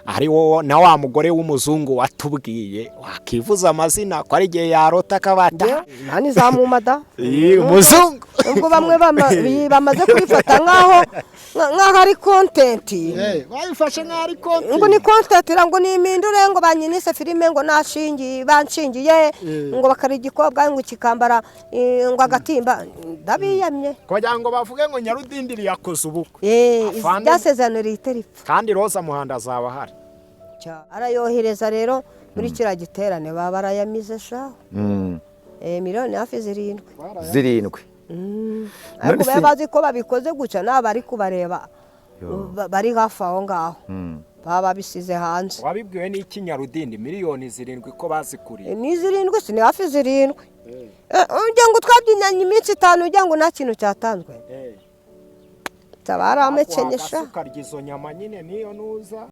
ari wo na wa mugore w'umuzungu watubwiye wakivuza amazina ko ari igihe yarota akabata nani zamumada umuzungu ubwo bamwe bamaze kwifata nkaho ari content bayifashe nkaho ari content ngo ni content ngo ni impindure ngo banyinise filime ngo banshingiye ngo bakari igikobwa ngo kikambara ngo agatimba ndabiyamye kugira ngo bavuge ngo Nyarudindiri yakoze ubukwe byasezerano riteripfa kandi Roza Muhanda azaba ahari arayohereza rero muri kiriya giterane baba barayamize shaho miliyoni hafi 7 ariko baba bazi ko babikoze gutya n'abari kubareba bari hafi aho ngaho baba babisize hanze wabibwiwe n'iki Nyarudindi miliyoni 7 ko bazikuriye ni 7 si ni hafi 7 ujya ngo twabyinanye iminsi 5 ujya ngo nta kintu cyatanzwe tabara amekenyesha ukarya izo nyama nyine niyo nuza